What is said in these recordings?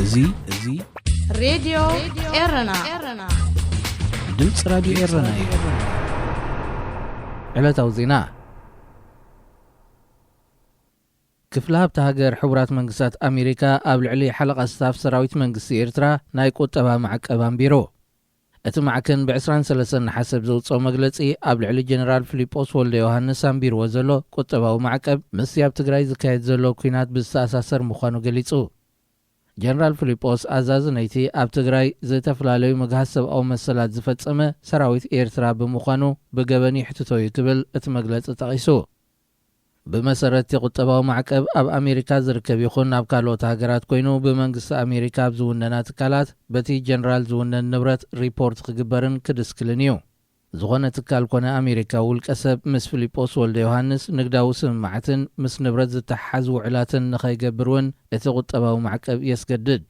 እዙይ ሬድዮ ኤረና ድምፅ ራዲዮ ኤረና እዩ። ዕለታዊ ዜና ክፍለ ሃብቲ ሃገር ሕቡራት መንግስታት ኣሜሪካ ኣብ ልዕሊ ሓለቓ ስታፍ ሰራዊት መንግስቲ ኤርትራ ናይ ቁጠባ ማዕቀብ ኣንቢሩ። እቲ ማዕከን ብ23 ሓሰብ ዘውፅኦ መግለጺ ኣብ ልዕሊ ጀነራል ፊሊጶስ ወልደ ዮሃንስ ኣንቢርዎ ዘሎ ቁጠባዊ ማዕቀብ ምስ ኣብ ትግራይ ዝካየድ ዘሎ ኩናት ብዝተኣሳሰር ምዃኑ ገሊጹ። ጀነራል ፊሊጶስ ኣዛዚ ነይቲ ኣብ ትግራይ ዝተፈላለዩ መግሃዝ ሰብኣዊ መሰላት ዝፈጸመ ሰራዊት ኤርትራ ብምዃኑ ብገበኒ ሕትቶ እዩ ክብል እቲ መግለጺ ጠቒሱ። ብመሰረት የቁጠባዊ ማዕቀብ ኣብ ኣሜሪካ ዝርከብ ይኹን ኣብ ካልኦት ሃገራት ኮይኑ ብመንግስቲ ኣሜሪካ ኣብ ዝውነና ትካላት በቲ ጀነራል ዝውነን ንብረት ሪፖርት ክግበርን ክድስክልን እዩ። ዝኾነ ትካል ኮነ ኣሜሪካ ውልቀ ሰብ ምስ ፊሊጶስ ወልደ ዮሃንስ ንግዳዊ ስምማዕትን ምስ ንብረት ዝተሓሓዙ ውዕላትን ንኸይገብር እውን እቲ ቁጠባዊ ማዕቀብ የስገድድ።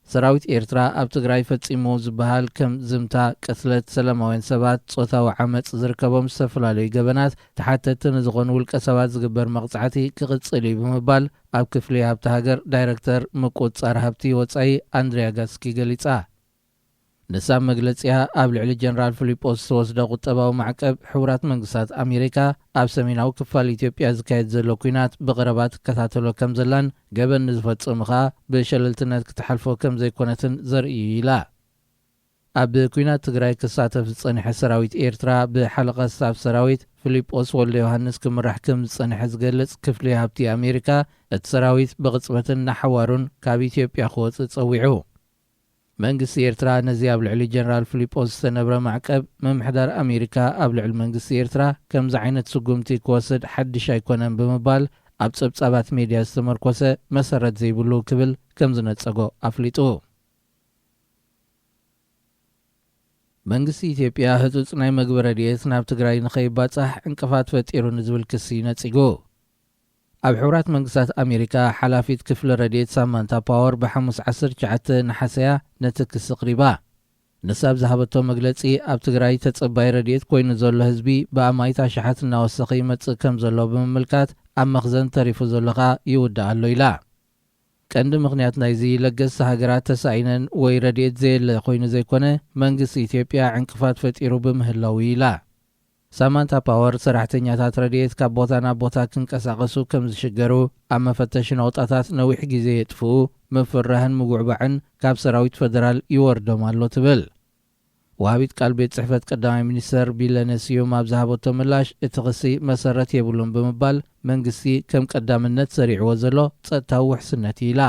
ሰራዊት ኤርትራ ኣብ ትግራይ ፈጺሙ ዝበሃል ከም ዝምታ፣ ቅትለት፣ ሰላማውያን ሰባት፣ ጾታዊ ዓመፅ ዝርከቦም ዝተፈላለዩ ገበናት ተሓተቲ ንዝኾኑ ውልቀ ሰባት ዝግበር መቕጻዕቲ ክቕጽል እዩ ብምባል ኣብ ክፍሊ ሃብቲ ሃገር ዳይረክተር ምቁጽጻር ሃብቲ ወጻኢ ኣንድሪያ ጋስኪ ገሊጻ። ንሳብ መግለጺያ ኣብ ልዕሊ ጀነራል ፊሊጶስ ዝተወስደ ቁጠባዊ ማዕቀብ ሕቡራት መንግስታት ኣሜሪካ ኣብ ሰሜናዊ ክፋል ኢትዮጵያ ዝካየድ ዘሎ ኩናት ብቐረባ ትከታተሎ ከም ዘላን ገበን ንዝፈጽሙ ኸኣ ብሸለልትነት ክትሓልፎ ከም ዘይኮነትን ዘርኢ ኢላ። ኣብ ኩናት ትግራይ ክሳተፍ ዝጸኒሐ ሰራዊት ኤርትራ ብሓለቓ ስታፍ ሰራዊት ፊሊጶስ ወልደ ዮሃንስ ክምራሕ ከም ዝጸኒሐ ዝገልጽ ክፍሊ ሃብቲ ኣሜሪካ እቲ ሰራዊት ብቕጽበትን ናሓዋሩን ካብ ኢትዮጵያ ክወፅእ ጸዊዑ። መንግስቲ ኤርትራ ነዚ ኣብ ልዕሊ ጀነራል ፊሊጶስ ዝተነብረ ማዕቀብ ምምሕዳር ኣሜሪካ ኣብ ልዕሊ መንግስቲ ኤርትራ ከምዚ ዓይነት ስጉምቲ ክወስድ ሓድሽ ኣይኮነን ብምባል ኣብ ጸብጻባት ሜድያ ዝተመርኮሰ መሰረት ዘይብሉ ክብል ከም ዝነጸጎ ኣፍሊጡ። መንግስቲ ኢትዮጵያ ህጹጽ ናይ መግቢ ረድኤት ናብ ትግራይ ንኸይባጻሕ ዕንቅፋት ፈጢሩ ንዝብል ክሲ ነጺጉ። ኣብ ሕቡራት መንግስታት ኣሜሪካ ሓላፊት ክፍሊ ረድኤት ሳማንታ ፓወር ብሓሙስ 19 ናሓሰያ ነቲ ክሲ ቕሪባ። ንሳብ ዝሃበቶ መግለጺ ኣብ ትግራይ ተጸባይ ረድኤት ኮይኑ ዘሎ ህዝቢ ብኣማይታ ሸሓት እናወሰኺ ይመጽእ ከም ዘሎ ብምምልካት ኣብ መኽዘን ተሪፉ ዘለኻ ይውዳእ ኣሎ ኢላ። ቀንዲ ምኽንያት ናይዚ ለገስቲ ሃገራት ተሳኢነን ወይ ረድኤት ዘየለ ኮይኑ ዘይኮነ መንግስቲ ኢትዮጵያ ዕንቅፋት ፈጢሩ ብምህላው ኢላ። ሳማንታ ፓወር ሰራሕተኛታት ረድኤት ካብ ቦታ ናብ ቦታ ክንቀሳቐሱ ከም ዝሽገሩ፣ ኣብ መፈተሺ ነውጣታት ነዊሕ ግዜ የጥፍኡ፣ ምፍራህን ምጉዕባዕን ካብ ሰራዊት ፌደራል ይወርዶም ኣሎ ትብል። ወሃቢት ቃል ቤት ጽሕፈት ቀዳማይ ሚኒስተር ቢለነ ስዩም ኣብ ዝሃበቶ ምላሽ እቲ ክሲ መሰረት የብሉን ብምባል መንግስቲ ከም ቀዳምነት ሰሪዕዎ ዘሎ ጸጥታዊ ውሕስነት ኢላ።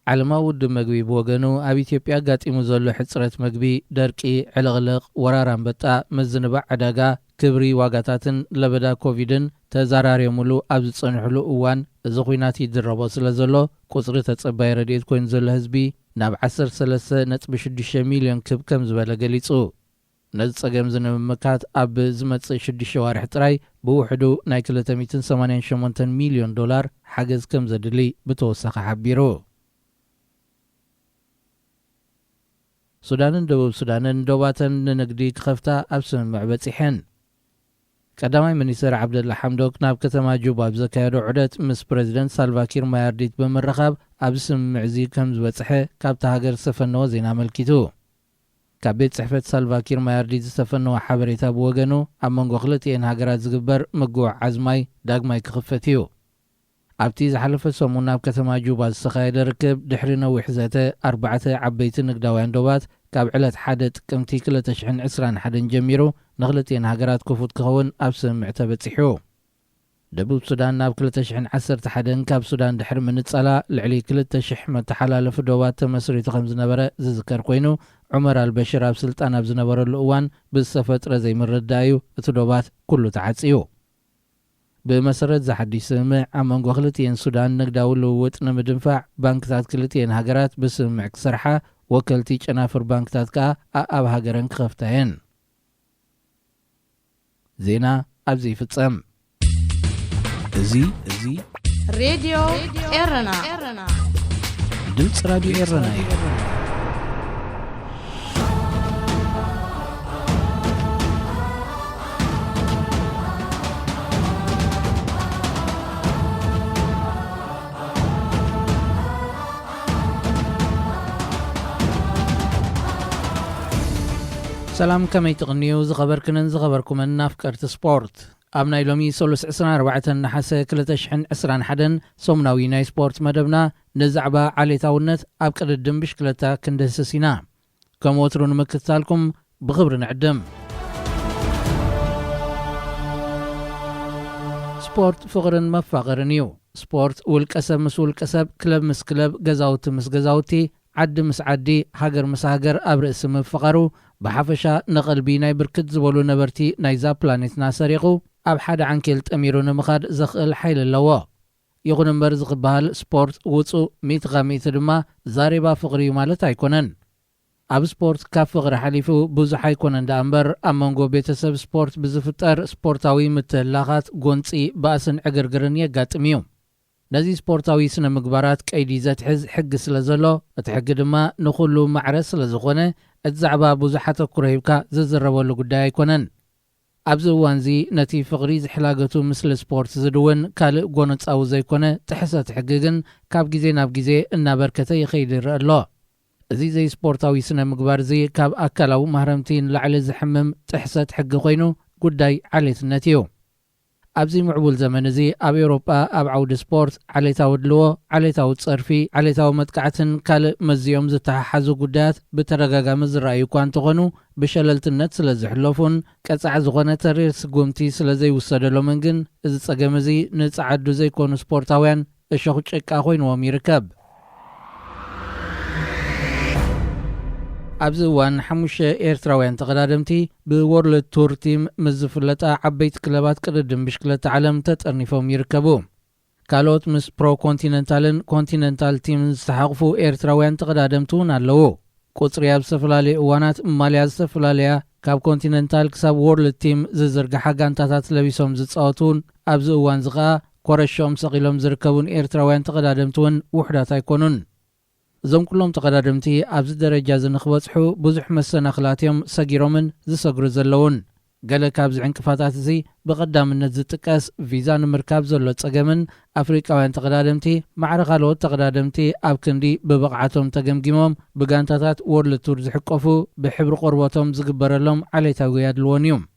ዓለማዊ ውድብ መግቢ ብወገኑ ኣብ ኢትዮጵያ ጋጢሙ ዘሎ ሕፅረት መግቢ፣ ደርቂ፣ ዕልቕልቕ፣ ወራር አንበጣ፣ ምዝንባዕ ዕዳጋ፣ ክብሪ ዋጋታትን ለበዳ ኮቪድን ተዘራርየሙሉ ኣብ ዝጸንሕሉ እዋን እዚ ኩናት ይድረቦ ስለ ዘሎ ቁፅሪ ተጸባይ ረድኤት ኮይኑ ዘሎ ህዝቢ ናብ 13.6 ሚልዮን ክብ ከም ዝበለ ገሊጹ። ነዚ ጸገም ንምምካት ኣብ ዝመጽእ 6 ዋርሕ ጥራይ ብውሕዱ ናይ $288 ሚልዮን ሓገዝ ከም ዘድሊ ብተወሳኺ ሓቢሩ። ሱዳንን ደቡብ ሱዳንን ዶባተን ንንግዲ ክኸፍታ ኣብ ስምምዕ በጺሐን። ቀዳማይ ሚኒስትር ዓብደላ ሓምዶክ ናብ ከተማ ጁባ ብዘካየዶ ዑደት ምስ ፕሬዚደንት ሳልቫኪር ማያርዲት ብምርኻብ ኣብ ስምምዕ እዚ ከም ዝበጽሐ ካብቲ ሃገር ዝተፈነወ ዜና ኣመልኪቱ። ካብ ቤት ጽሕፈት ሳልቫኪር ማያርዲት ዝተፈነወ ሓበሬታ ብወገኑ ኣብ መንጎ ክልቲአን ሃገራት ዝግበር ምጉዕዓዝ ማይ ዳግማይ ክኽፈት እዩ። ኣብቲ ዝሓለፈ ሰሙን ኣብ ከተማ ጁባ ዝተኻየደ ርክብ ድሕሪ ነዊሕ ዘተ 4 ዓበይቲ ንግዳውያን ዶባት ካብ ዕለት 1 ጥቅምቲ 2021 ጀሚሩ ንኽልቲአን ሃገራት ክፉት ክኸውን ኣብ ስምምዕ ተበጺሑ። ደቡብ ሱዳን ናብ 2011 ካብ ሱዳን ድሕሪ ምንጸላ ልዕሊ 2,000 መተሓላለፊ ዶባት ተመስሪቱ ከም ዝነበረ ዝዝከር ኮይኑ ዑመር አልበሽር ኣብ ስልጣን ኣብ ዝነበረሉ እዋን ብዝተፈጥረ ዘይምርዳእዩ እቲ ዶባት ኩሉ ተዓጽዩ። ብመሰረት ዝሓድሽ ስምምዕ ኣብ መንጎ ክልቲአን ሱዳን ንግዳዊ ልውውጥ ንምድንፋዕ ባንክታት ክልቲአን ሃገራት ብስምምዕ ክሰርሓ፣ ወከልቲ ጨናፍር ባንክታት ከዓ ኣብ ሃገረን ክኸፍታ እየን። ዜና ኣብዚ ይፍጸም። እዚ ሬድዮ ኤረና ድምፅ ራዲዮ ኤረና እዩ። سلام كمي تغنيو زغبركنن زغبركم النافكرت سبورت أبناي لومي سولس 24 نحاسة 2021 سومناوي ناي سبورت مدبنا نزعبا علي تاونت أبقر الدم بشكلتا كندسسينا كم وترون مكتالكم بغبر نعدم سبورت فغرن مفاغرنيو سبورت والكسب مسؤول كسب كلب مس كلب جزاوت مس جزاوتي عد مس عدي هاجر مس هاجر أبرئ مفقرو بحفشا نقلبي ناي بركت زبولو نبرتي نايزا بلانيتنا سريقو أب حد عنكيل تأميرو نمخاد زخل حيل اللوا يغن مرزق بهال سبورت وصو ميتغا ميتدما زاربا فقريو مالت هيكونن أب سبورت كاف فقر حليفو بوزو حيكونن دا أمبر أمانغو بيتسب سبورت بزفتر سبورتاوي متلاغات قونسي باسن عقرقرن يقات ميوم نزي سبورتاوي سنة مقبارات كايدي زاتحز حق سلازلو اتحق دما نخلو معرس لزخونة اتزعبا بوزحات كرهيبكا ززربولو قدا يكونن أبزو وانزي نتي فقري زحلاقتو مثل سبورت زدون كالق قونت أو زيكونة تحسات حقيقن كاب جيزي ناب جيزي إنا بركتا يخيد الرألو زي سبورتاوي سنة مقبار زي كاب أكلاو مهرمتين لعلي زحمم تحسات حق خوينو قداي عليت النتيو أبزي معبول زمن زي أب أوروبا أب عود سبورت عليتاو دلو عليتاو تصرفي عليتاو متقعتن كالق مزيوم زتححزو قدات بترقاقا مزرأيو كوان تغنو بشللت النت سلزحلوفون كتسع زغونة ترير سقومتي سلزي وصدلو منجن إذا تساقمزي نتسعدو زي كونو سبورتاوين الشخو تشكا خوين وميركب أبزوان حموش إيرتراوين تقدادمتي بورلد تور تيم مزفلتا عبيت كلابات قردم بشكلة عالم تترنفهم يركبو كالوت مس برو كونتيننتالن كونتيننتال تيم استحقفو إيرتراوين تقدادمتون اللو قطريا بسفلالي اوانات ماليا بسفلاليا كاب كونتيننتال كساب وورلد تيم زرقا حقان تاتات لبسهم زتصاوتون أبزوان زغا كورشوم سقيلهم زركبون إيرتراوين تقدادمتون وحدات يكونون زم كلهم تقدادمتي أبز درجة زنخبصحو بزح مسنخلاتيهم ساقيرومن زساقرو زلون قال كابز عنكفاتات زي بقدام النزل تكاس فيزان مركاب زلو تساقمن أفريقاوين تقدادمتي مع رغالو تقدادمتي أبكندي ببقعتهم تقمقمهم بقانتاتات وورلد تور زحقفو بحبر قرباتهم زقبرلهم علي تاقياد الونيوم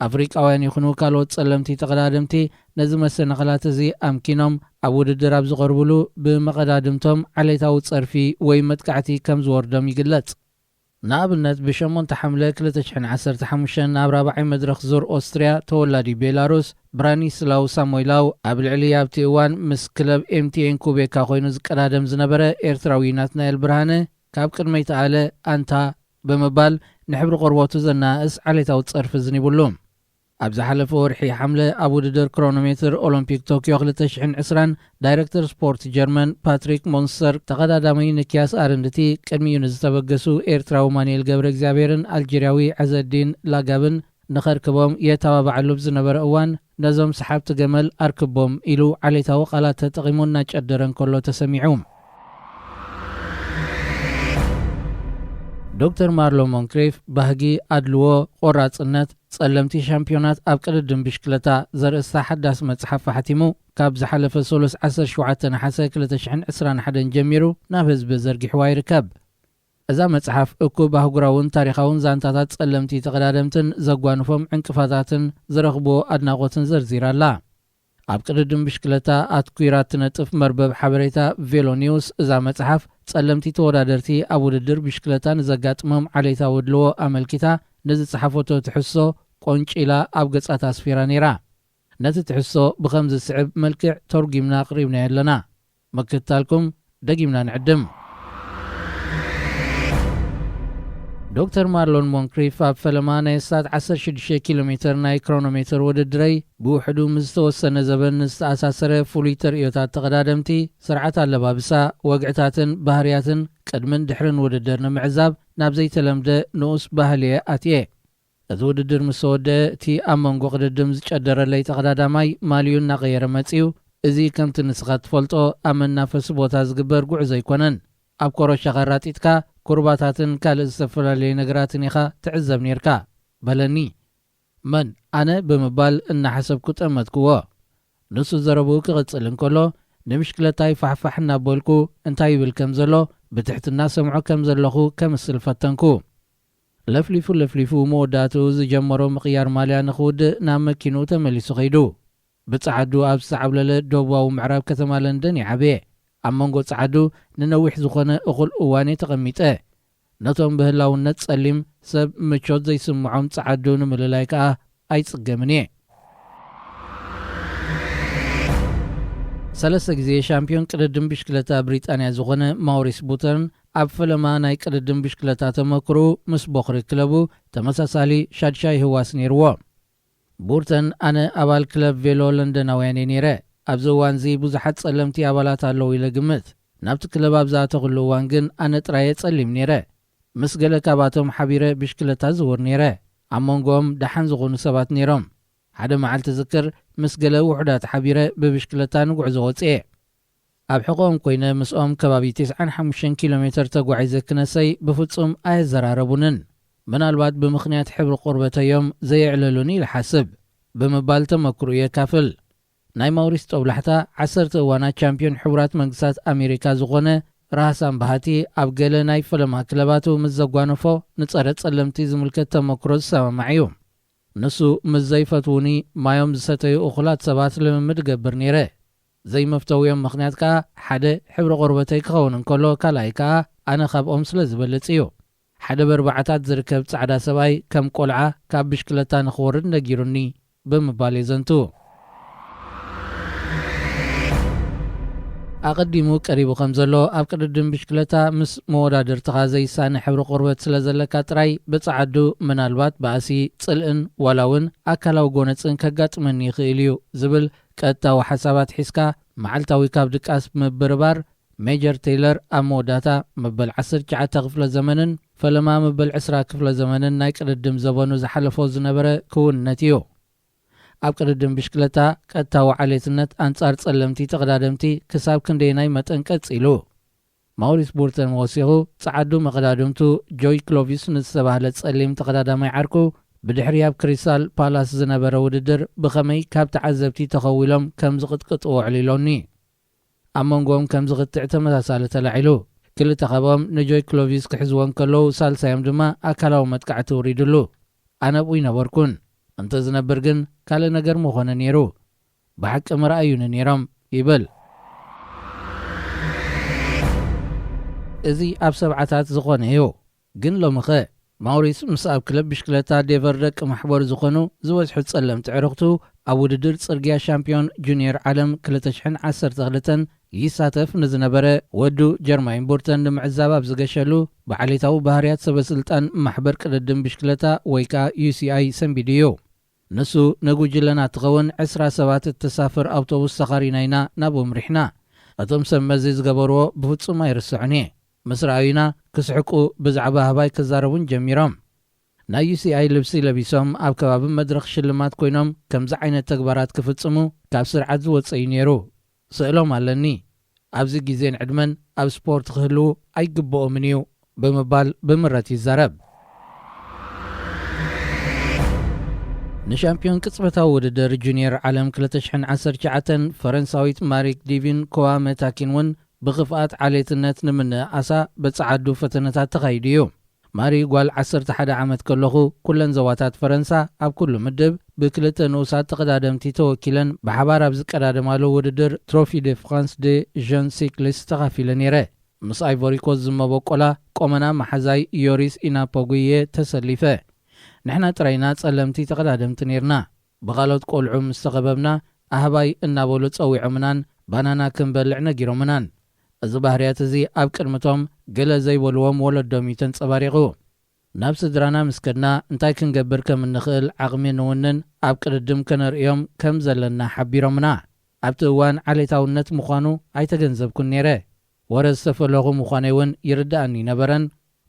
أفريقاوين يخنو كالو تسلمتي تقدادمتي نزم السنخلات زي أمكينهم أبود الدراب زغربلو بمقدادمتهم علي تاو تصرفي ويمتكعتي كم زوردم يقلت نابلنت بشمون تحمله كلتشحن 15 ناب رابعي مدرخ زور أوستريا تولادي بيلاروس برانيسلاو سامويلاو قبل عليا بتيوان مس كلب MTN كوبيكا خوينو زقدادم زنبره إيرتراويناتنا البرهانه كاب قدمي تعالى أنتا بمبال نحبر قرباتو زنائس علي تاو تصرف زنيبولوم أبز حلف ورحي حملة أبو ددر كرونومتر أولمبيك طوكيو 2020 دايركتور سبورت جرمن باتريك مونستر تقدى دامي نكياس آرندتي كدمي يونز تبقسو إيرتراو مانيل قبر اكزابيرن الجيراوي عز الدين لاقابن نخر كبوم يتابع اللبز نبر أوان نزم سحاب تقمل أركبوم إلو علي توقالات تقيمون ناج أدرن كله تسميعوم دكتور مارلو مونكريف بهجي أدلو قرات النت تسلمتي شامبيونات أبقر الدم بشكلتا زرقستا حداس متحف حتيمو كاب زحلف سولس 10 نحاسة 2021 جميرو نافذ بزرق حواي ركب إذا متحف أكو بهقراون تاريخاون زانتاتات تسلمتي تقدادمتن زقوانفهم عنكفاتاتن زرغبو أدناغوتن زرزيرا لا أبقر الدم بشكلتا أتكويرات نتف مربب حبريتا فيلو نيوس إذا متحف تسلمتي تورادرتي أبو ددر بشكلتا نزقات مهم عليتا ودلو أملكتا نزل صحفوتو تحسو قونش إلى أبقص أتاسفيرا نيرا نزل تحسو بخمز السعب ملكع ترقمنا قريبنا يلنا مكتالكم دقيمنا نعدم دكتور مارلون مونكريف أب فلمانة سات 16 كيلومتر ناي كرونومتر وددري بوحدو مستوسن زبن نستأساسر فوليتر إيوتات تقدادمتي سرعة اللبابسا وقعتاتن بهرياتن قدمن دحرن وددرن معزاب نابزي تلمده نوس بهلية أتيه إذ وددر مسودة تي أمانغو قددم زجدر اللي تقداداماي ماليون نغير متسيو إذي كمت نسخات فولتو أمن نافس بوتاز قبر قعزا يكونن أب كورو شغرات إتكا كرباتاتن كالستفر اللي نقراتن يخا تعزب نيركا بلني من أنا بمبال إن حسب كت أمتكوا نسو زربوك غتسلن كله نمشكلتاي فحفحنا بولكو انتاي بالكمزلو بتحت الناس سمعو كمزلخو كمسل فتنكو ለፍሊፉ መወዳቱ ዝጀመሮ ምቕያር ማልያ ንኽውድ ናብ መኪኑ ተመሊሱ ኸይዱ ብጻዓዱ ኣብ ዝተዓብለለ ደቡባዊ ምዕራብ ከተማ ለንደን ይዓበየ ኣብ መንጎ ጻዓዱ ንነዊሕ ዝኾነ እኹል እዋኔ ተቐሚጠ ነቶም ብህላውነት ጸሊም ሰብ ምቾት ዘይስምዖም ጻዓዱ ንምልላይ ከዓ ኣይጽገምን እየ 3 ግዜ ሻምፒዮን ቅድድም ብሽክለታ ብሪጣንያ ዝኾነ ማውሪስ ቡተርን ኣብ ፈለማ ናይ ቅድድም ብሽክለታ ተመክሩ ምስ ቦኽሪ ክለቡ ተመሳሳሊ ሻድሻይ ህዋስ ነይርዎ ቡርተን ኣነ ኣባል ክለብ ቬሎ ለንደናውያን ነይረ ኣብዚ እዋን እዚ ብዙሓት ጸለምቲ ኣባላት ኣለዉ ኢለ ግምት ናብቲ ክለብ ኣብ ዝኣተኽሉ እዋን ግን ኣነ ጥራየ ጸሊም ነይረ ምስ ገለ ካባቶም ሓቢረ ብሽክለታ ዝውር ነይረ ኣብ መንጎኦም ደሓን ዝኾኑ ሰባት ነይሮም ሓደ መዓልቲ ዝክር ምስ ገለ ውሑዳት ሓቢረ ብብሽክለታ ንጉዕዞ ወፅየ ኣብ ሕቖኦም ኮይነ ምስኦም ከባቢ 95 ኪሎ ሜትር ተጓዒዘ ክነሰይ ብፍጹም ኣየዘራረቡንን ምናልባት ብምኽንያት ሕብሪ ቁርበተዮም ዘየዕለሉኒ ይሓስብ ብምባል ተመክሩ የካፍል ናይ ማውሪስ ጦብላሕታ 10 እዋናት ቻምፒዮን ሕቡራት መንግስታት ኣሜሪካ ዝኾነ ራህሳን ባህቲ ኣብ ገለ ናይ ፈለማ ክለባቱ ምስ ዘጓነፎ ንጸረ ጸለምቲ ዝምልከት ተመክሮ ዝሰማማዕ እዩ ንሱ ምስ ዘይፈትውኒ ማዮም ዝሰተዩ እኹላት ሰባት ልምምድ ገብር ነይረ ዘይመፍተውዮም ምኽንያት ከዓ ሓደ ሕብሪ ቁርበተይ ክኸውን እንከሎ ካልኣይ ከዓ ኣነ ካብኦም ስለ ዝበልጽ እዩ ሓደ በርባዕታት ዝርከብ ጻዕዳ ሰብኣይ ከም ቆልዓ ካብ ብሽክለታ ንኽወርድ ነጊሩኒ ብምባል የዘንቱ ኣቐዲሙ ቀሪቡ ከም ዘሎ ኣብ ቅድድም ብሽክለታ ምስ መወዳድርትኻ ዘይሳነ ሕብሪ ቁርበት ስለ ዘለካ ጥራይ ብጻዓዱ ምናልባት ባእሲ ጽልእን ዋላ እውን ኣካላዊ ጎነፅን ከጋጥመኒ ይኽእል እዩ ዝብል ቀጥታዊ ሓሳባት ሒዝካ መዓልታዊ ካብ ድቃስ ምብርባር ሜጀር ቴይለር ኣብ መወዳታ መበል 19 ክፍለ ዘመንን ፈለማ መበል 20 ክፍለ ዘመንን ናይ ቅድድም ዘበኑ ዝሓለፎ ዝነበረ ክውንነት እዩ ኣብ ቅድድም ብሽክለታ ቀጥታዊ ዓሌትነት ኣንጻር ጸለምቲ ተቐዳደምቲ ክሳብ ክንደይ መጠን ቀጺሉ ማውሪስ ቡርተን ወሲኹ ጻዓዱ መቐዳድምቱ ጆይ ክሎቪስ ንዝተባህለ ጸሊም ተቐዳዳማይ ዓርኩ ብድሕሪ ኣብ ክሪስታል ፓላስ ዝነበረ ውድድር ብኸመይ ካብ ተዓዘብቲ ተኸዊሎም ከም ዝቕጥቅጥዎ ዕሊሎኒ ኣብ መንጎኦም ከም ዝቕጥዕ ተመሳሳሊ ተላዒሉ ክልተ ኸቦም ንጆይ ክሎቪስ ክሕዝዎን ከለዉ ሳልሳዮም ድማ ኣካላዊ መጥቃዕቲ ውሪድሉ ኣነብኡ ይነበርኩን እንተ ዝነብር ግን ካልእ ነገር ምኾነ ነይሩ ብሓቂ ምርኣዩኒ ነይሮም ይብል እዚ ኣብ ሰብዓታት ዝኾነ እዩ ግን ሎምኸ ማውሪስ ምስ ኣብ ክለብ ብሽክለታ ዴቨር ደቂ ማሕበር ዝኾኑ ዝበዝሑ ጸለምቲ ዕርኽቱ ኣብ ውድድር ጽርግያ ሻምፒዮን ጁኒየር ዓለም 2012 ይሳተፍ ንዝነበረ ወዱ ጀርማይን ቡርተን ንምዕዛብ ኣብ ዝገሸሉ ብዓሌታዊ ባህርያት ሰበስልጣን ማሕበር ቅድድም ብሽክለታ ወይ ከዓ UCI ሰንቢዱ እዩ ንሱ ነጉጅለና ትኸውን 20 ሰባት እተሳፍር ኣውቶቡስ ተኻሪናይና ናብኦም ሪሕና እቶም ሰብ መዚ ዝገበርዎ ብፍጹም ኣይርስዑን እየ ምስ ረኣዩና ክስሕቁ ብዛዕባ ህባይ ክዛረቡን ጀሚሮም ናይ UCI ልብሲ ለቢሶም ኣብ ከባቢ መድረኽ ሽልማት ኮይኖም ከምዚ ዓይነት ተግባራት ክፍጽሙ ካብ ስርዓት ዝወፀዩ ነይሩ ስእሎም ኣለኒ ኣብዚ ግዜን ዕድመን ኣብ ስፖርት ክህልው ኣይግብኦምን እዩ ብምባል ብምረት ይዛረብ ንሻምፒዮን ቅጽበታዊ ውድድር ጁኒየር ዓለም 2019 ፈረንሳዊት ማሪክ ዲቪን ኮዋሜታኪን እውን ብኽፍኣት ዓሌትነት ንምንኣሳ በጻዓዱ ፈተነታት ተኻይዱ እዩ ማሪ ጓል 11 ዓመት ከለኹ ኩለን ዘዋታት ፈረንሳ ኣብ ኩሉ ምድብ ብክልተ ንኡሳት ተቐዳደምቲ ተወኪለን ብሓባር ኣብ ዝቀዳደማሉ ውድድር ትሮፊ ደ ፍራንስ ደ ጀን ሲክሊስት ተኻፊለ ነይረ ምስ ኣይቮሪኮስ ዝመበቆላ ቆመና ማሓዛይ ዮሪስ ኢናፖጉየ ተሰሊፈ ንሕና ጥራይና ጸለምቲ ተቐዳደምቲ ነርና ብኻልኦት ቆልዑ ምስ ተኸበብና ኣህባይ እናበሉ ጸዊዖምናን ባናና ክንበልዕ ነጊሮምናን እዚ ባህርያት እዚ ኣብ ቅድምቶም ገለ ዘይበልዎም ወለዶም እዩ ተንጸባሪቑ ናብ ስድራና ምስከድና እንታይ ክንገብር ከም እንኽእል ዓቕሚ ንውንን ኣብ ቅድድም ከነርእዮም ከም ዘለና ሓቢሮምና ኣብቲ እዋን ዓሌታውነት ምዃኑ ኣይተገንዘብኩን ነይረ ወረ ዝተፈለኹ ምዃነይ እውን ይርዳእኒ ነበረን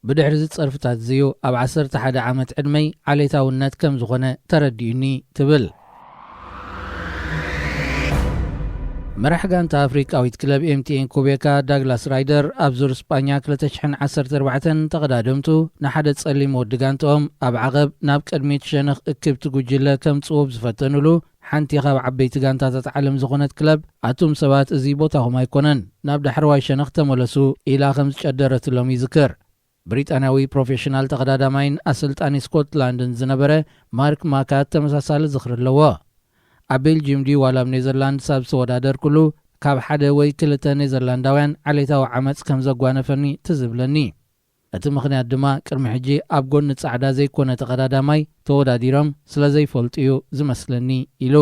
ብድሕሪ ዝጸርፍታት እዚዩ ኣብ 11 ዓመት ዕድመይ ዓሌታውነት ከም ዝኾነ ተረዲኡኒ ትብል መራሒ ጋንታ ኣፍሪቃዊት ክለብ MTN ኩቤካ ዳግላስ ራይደር ኣብ ዙር ስፓኛ 2014 ተቐዳደምቱ ንሓደ ጸሊም ወዲ ጋንትኦም ኣብ ዓቐብ ናብ ቅድሚት ሸነኽ እክብቲ ጉጅለ ከም ጽቡብ ዝፈተንሉ ሓንቲ ካብ ዓበይቲ ጋንታታት ዓለም ዝኾነት ክለብ ኣቱም ሰባት እዚ ቦታኹም ኣይኮነን ናብ ዳሕርዋይ ሸነኽ ተመለሱ ኢላ ከም ዝጨደረትሎም ይዝክር ብሪጣንያዊ ፕሮፌሽናል ተቀዳዳማይን ኣሰልጣኒ ስኮትላንድን ዝነበረ ማርክ ማካት ተመሳሳሊ ዝኽሪ ኣለዎ። ኣብ ቤልጅየም ዋላ ኣብ ኔዘርላንድ ሳብ ዝተወዳደር ኩሉ ካብ ሓደ ወይ ክልተ ኔዘርላንዳውያን ዓሌታዊ ዓመፅ ከም ዘጓነፈኒ ትዝብለኒ። እቲ ምኽንያት ድማ ቅድሚ ሕጂ ኣብ ጎኒ ጻዕዳ ዘይኮነ ተቀዳዳማይ ተወዳዲሮም ስለ ዘይፈልጡ እዩ ዝመስለኒ ኢሉ።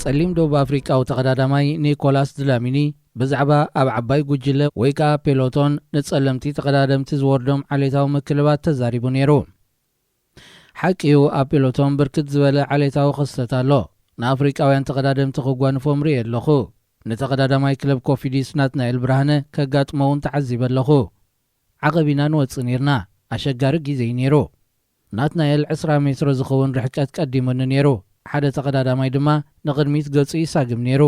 ጸሊም ደቡብ ኣፍሪቃዊ ተቀዳዳማይ ኒኮላስ ድላሚኒ ብዛዕባ ኣብ ዓባይ ጉጅለ ወይ ከዓ ፔሎቶን ንጸለምቲ ተቀዳደምቲ ዝወርዶም ዓሌታዊ ምክልባት ተዛሪቡ ነይሩ። ሓቂኡ ኣብ ፔሎቶን ብርክት ዝበለ ዓሌታዊ ክስተት ኣሎ። ንኣፍሪቃውያን ተቀዳደምቲ ክጓንፎም ርኢ ኣለኹ። ንተቀዳዳማይ ክለብ ኮፊዲስ ናትናኤል ብርሃነ ከጋጥመውን ተዓዚበ ኣለኹ። ዓቐቢና ንወፅእ ነርና። ኣሸጋሪ ጊዜ ነይሩ። ናትናኤል 20 ሜትሮ ዝኸውን ርሕቀት ቀዲሙኒ ነይሩ። ሓደ ተቀዳዳማይ ድማ ንቕድሚት ገጹ ይሳግም ነይሩ።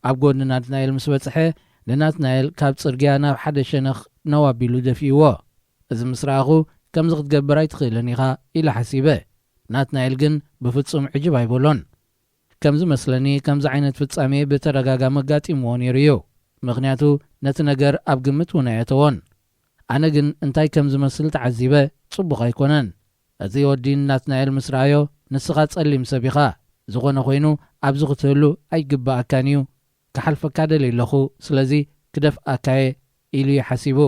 ኣብ ጎኒ ናትናኤል ምስ በጽሐ ንናትናኤል ካብ ጽርግያ ናብ ሓደ ሸነኽ ነዋቢሉ ደፊእዎ። እዚ ምስ ረኣኹ ከምዚ ክትገብር ኣይትኽእልን ኢኻ ኢላ ሓሲበ። ናትናኤል ግን ብፍጹም ዕጅብ ኣይበሎን። ከምዚ መስለኒ ከምዚ ዓይነት ፍጻሜ ብተደጋጋሚ ኣጋጢምዎ ነይሩ እዩ። ምኽንያቱ ነቲ ነገር ኣብ ግምት እውን ኣየተዎን። ኣነ ግን እንታይ ከም ዝመስል ተዓዚበ ጽቡቕ ኣይኮነን። እዚ ወዲን ናትናኤል ምስ ረኣዮ ንስኻ ጸሊም ሰብ ኢኻ፣ ዝኾነ ኮይኑ ኣብዚ ክትህሉ ኣይግባኣካን እዩ፣ ክሓልፈካ ደልየ ኣለኹ፣ ስለዚ ክደፍኣካየ ኢሉ ሓሲቡ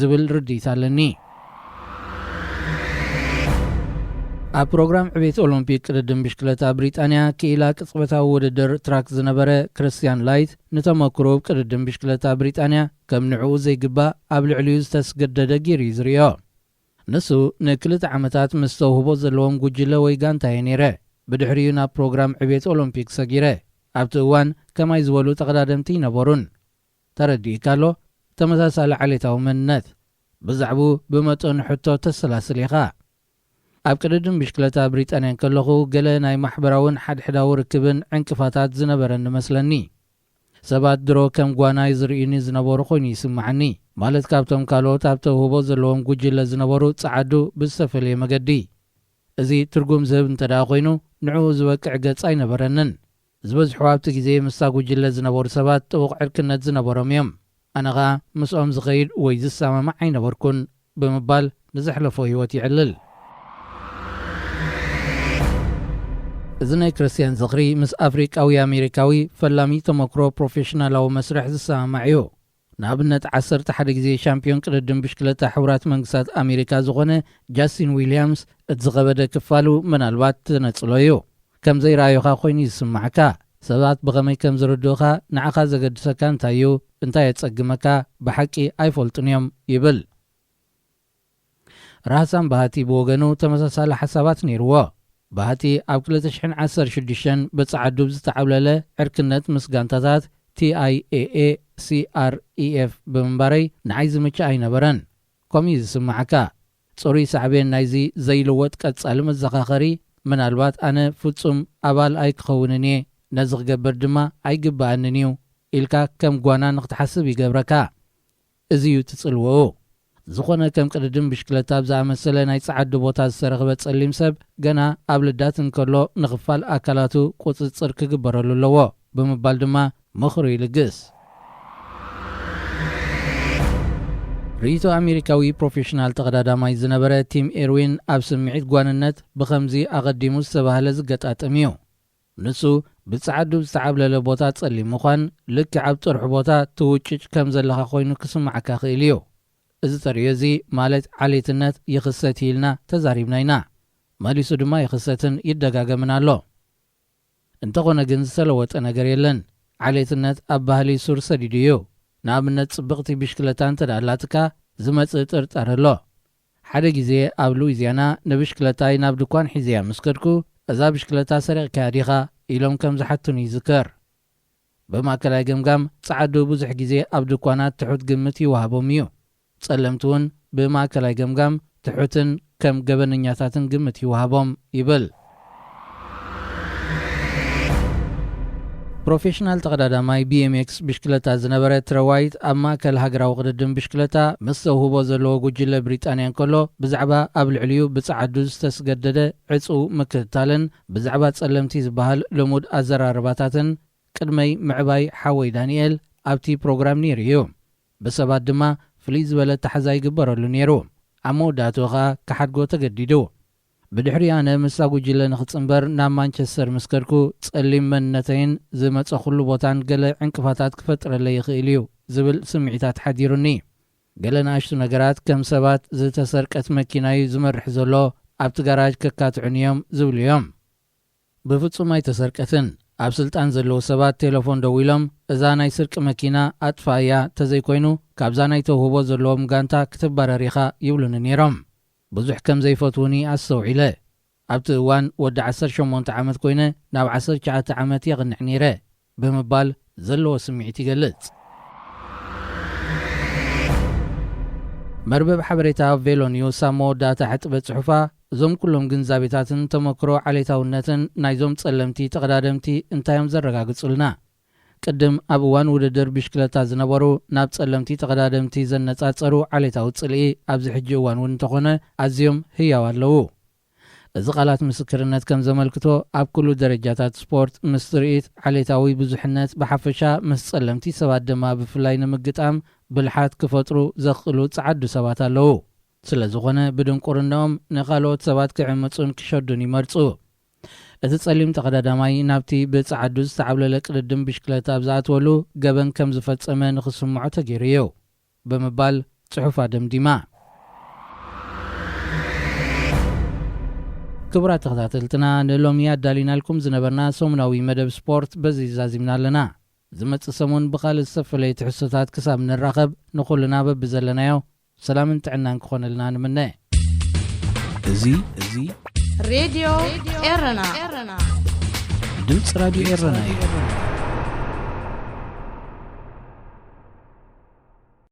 ዝብል ርድኢት ኣለኒ። ኣብ ፕሮግራም ዕቤት ኦሎምፒክ ቅድድም ብሽክለታ ብሪጣንያ ክኢላ ቅጽበታዊ ውድድር ትራክ ዝነበረ ክርስቲያን ላይት ንተመክሮ ቅድድም ብሽክለታ ብሪጣንያ ከም ንዕኡ ዘይግባእ ኣብ ልዕሊኡ ዝተስገደደ ጌሩ እዩ ዝርዮ። ንሱ ንክልተ ዓመታት ምስ ተውህቦ ዘለዎም ጉጅለ ወይ ጋንታ እየ ነይረ። ብድሕሪኡ ናብ ፕሮግራም ዕቤት ኦሎምፒክ ሰጊረ። ኣብቲ እዋን ከማይ ዝበሉ ተቐዳደምቲ ይነበሩን። ተረዲእካ ኣሎ። ተመሳሳሊ ዓሌታዊ መንነት ብዛዕቡ ብመጠኑ ሕቶ ተሰላስል ኢኻ። ኣብ ቅድድም ብሽክለታ ብሪጣንያ ከለኹ ገለ ናይ ማሕበራውን ሓድሕዳዊ ርክብን ዕንቅፋታት ዝነበረን መስለኒ። ሰባት ድሮ ከም ጓናይ ዝርዩኒ ዝነበሩ ኮይኑ ይስማዓኒ። ማለት ካብቶም ካልኦት ኣብ ተውህቦ ዘለዎም ጉጅለ ዝነበሩ ጸዓዱ ብዝተፈለየ መገዲ። እዚ ትርጉም ዝህብ እንተደኣ ኮይኑ ንዕኡ ዝበቅዕ ገጽ ኣይነበረንን። ዝበዝሑ ኣብቲ ግዜ ምስታ ጉጅለ ዝነበሩ ሰባት ጥቡቕ ዕርክነት ዝነበሮም እዮም። ኣነ ኸኣ ምስኦም ዝኸይድ ወይ ዝሰማማዕ ኣይነበርኩን ብምባል ንዘሕለፎ ህይወት ይዕልል። እዚ ናይ ክርስቲያን ዝኽሪ ምስ ኣፍሪቃዊ ኣሜሪካዊ ፈላሚ ተመክሮ ፕሮፌሽናላዊ መስርሕ ዝሰማማዕ እዩ። ንኣብነት 11 ግዜ ሻምፒዮን ቅድድም ብሽክለታ ሕቡራት መንግስታት ኣሜሪካ ዝኾነ ጃስቲን ዊልያምስ እቲ ዝኸበደ ክፋሉ ምናልባት ተነጽሎ እዩ። ከም ዘይረኣዩኻ ኮይኑ ይስማዓካ። ሰባት ብኸመይ ከም ዝርድኡኻ ንዓኻ ዘገድሰካ እንታይ እዩ፣ እንታይ የጸግመካ ብሓቂ ኣይፈልጡን እዮም ይብል። ራህሳን ባህቲ ብወገኑ ተመሳሳሊ ሓሳባት ነይርዎ። ባህቲ ኣብ 2016 ብጸዓዱብ ዝተዓብለለ ዕርክነት ምስ ጋንታታት TIAA CREF ብምንባረይ ንዓይ ዝምችእ ኣይነበረን። ከምኡ ዝስማዓካ ጽሩይ ሳዕቤን ናይዚ ዘይልወጥ ቀጻሊ መዘኻኸሪ ምናልባት ኣነ ፍጹም ኣባል ኣይክኸውንን እየ፣ ነዚ ክገብር ድማ ኣይግባኣንን እዩ ኢልካ ከም ጓና ንኽትሓስብ ይገብረካ። እዚ እዩ ትጽልውኡ። ዝኾነ ከም ቅድድም ብሽክለታ ብዝኣመሰለ ናይ ጸዓዲ ቦታ ዝተረኽበ ጸሊም ሰብ ገና ኣብ ልዳት እንከሎ ንኽፋል ኣካላቱ ቁፅጽር ክግበረሉ ኣለዎ ብምባል ድማ ምኽሪ ይልግስ። ርእይቶ ኣሜሪካዊ ፕሮፌሽናል ተቐዳዳማይ ዝነበረ ቲም ኤርዊን ኣብ ስምዒት ጓንነት ብኸምዚ ኣቐዲሙ ዝተባህለ ዝገጣጥም እዩ። ንሱ ብጸዓዱብ ዝተዓብለለ ቦታ ጸሊም ምዃን ልክዕ ኣብ ጥርሑ ቦታ ትውጭጭ ከም ዘለኻ ኮይኑ ክስማዓካ ኽእል እዩ። እዚ ተርእዮ እዚ ማለት ዓሌትነት ይኽሰት ኢልና ተዛሪብና ኢና። መሊሱ ድማ ይኽሰትን ይደጋገምን ኣሎ። እንተኾነ ግን ዝተለወጠ ነገር የለን። ዓሌትነት ኣብ ባህሊ ሱር ሰዲዱ እዩ። ንኣብነት ጽብቕቲ ብሽክለታ እንተዳላትካ ዝመጽእ ጥርጣር ኣሎ። ሓደ ግዜ ኣብ ሉዊዝያና ንብሽክለታይ ናብ ድኳን ሒዝያ ምስ ከድኩ እዛ ብሽክለታ ሰሪቕካ ዲኻ ኢሎም ከም ዝሓቱን ይዝከር። ብማእከላይ ገምጋም ጸዓዱ ብዙሕ ግዜ ኣብ ድኳናት ትሑት ግምት ይወሃቦም እዩ። ጸለምቲ እውን ብማእከላይ ገምጋም ትሑትን ከም ገበነኛታትን ግምት ይወሃቦም ይብል። ፕሮፌሽናል ተቐዳዳማይ BMX ብሽክለታ ዝነበረ ትረዋይት ኣብ ማእከል ሃገራዊ ቅድድም ብሽክለታ ምስ ተውህቦ ዘለዎ ጉጅለ ብሪጣንያ እንከሎ ብዛዕባ ኣብ ልዕሊኡ ብጸዓዱ ዝተስገደደ ዕፁ ምክትታልን ብዛዕባ ጸለምቲ ዝበሃል ልሙድ ኣዘራርባታትን ቅድመይ ምዕባይ ሓወይ ዳንኤል ኣብቲ ፕሮግራም ነይሩ እዩ። ብሰባት ድማ ፍልይ ዝበለ ታሕዛ ይግበረሉ ነይሩ ኣብ መወዳእቱ ኸኣ ክሓድጎ ተገዲዱ ብድሕሪ ኣነ ምሳ ጉጅለ ንኽፅምበር ናብ ማንቸስተር ምስ ከድኩ ጸሊም መንነተይን ዝመፀ ኩሉ ቦታን ገለ ዕንቅፋታት ክፈጥረለይ ይኽእል እዩ ዝብል ስምዒታት ሓዲሩኒ ገለ ንኣሽቱ ነገራት ከም ሰባት ዝተሰርቀት መኪና እዩ ዝመርሕ ዘሎ ኣብቲ ጋራጅ ከካትዑን እዮም ዝብሉ እዮም ብፍጹም ኣይተሰርቀትን ኣብ ስልጣን ዘለዉ ሰባት ቴሌፎን ደው ኢሎም እዛ ናይ ስርቂ መኪና ኣጥፋእያ ተዘይኮይኑ ካብዛ ናይ ተውህቦ ዘለዎም ጋንታ ክትባረሪኻ ይብሉኒ ነይሮም ብዙሕ ከም ዘይፈትውኒ ኣስተውዒለ ኣብቲ እዋን ወዲ 18 ዓመት ኮይነ ናብ 19 ዓመት የቕንዕ ነይረ ብምባል ዘለዎ ስምዒት ይገልጽ መርበብ ሓበሬታ ቬሎ ኒውስ ኣብ መወዳእታ ሕጥበት ጽሑፋ እዞም ኩሎም ግንዛቤታትን ተመክሮ ዓሌታውነትን ናይዞም ጸለምቲ ተቐዳደምቲ እንታዮም ዘረጋግጹልና ቅድም ኣብ እዋን ውድድር ብሽክለታ ዝነበሩ ናብ ጸለምቲ ተቐዳደምቲ ዘነጻጸሩ ዓሌታዊ ጽልኢ ኣብዚ ሕጂ እዋን እውን እንተኾነ ኣዝዮም ህያው ኣለዉ እዚ ቃላት ምስክርነት ከም ዘመልክቶ ኣብ ኩሉ ደረጃታት ስፖርት ምስ ትርኢት ዓሌታዊ ብዙሕነት ብሓፈሻ ምስ ጸለምቲ ሰባት ድማ ብፍላይ ንምግጣም ብልሓት ክፈጥሩ ዘኽእሉ ጸዓዱ ሰባት ኣለዉ ስለ ዝኾነ ብድንቁርናኦም ንኻልኦት ሰባት ክዕመፁን ክሸዱን ይመርፁ እቲ ጸሊም ተቐዳዳማይ ናብቲ ብጸዓዱ ዝተዓብለለ ቅድድም ብሽክለታ ኣብ ዝኣትወሉ ገበን ከም ዝፈጸመ ንኽስምዖ ተገይሩ እዩ ብምባል ጽሑፋ ደምዲማ ክቡራት ተኸታተልትና ንሎሚ ኣዳሊናልኩም ዝነበርና ሰሙናዊ መደብ ስፖርት በዚ ዛዚምና ኣለና ዝመጽእ ሰሙን ብኻልእ ዝተፈለየ ትሕዝቶታት ክሳብ ንራኸብ ንኹልና በብዘለናዮ ሰላምን ጥዕናን ክኾነልና ንምነ እዚ ሬድዮ ኤረና ድምፂ ራድዮ ኤረና እዩ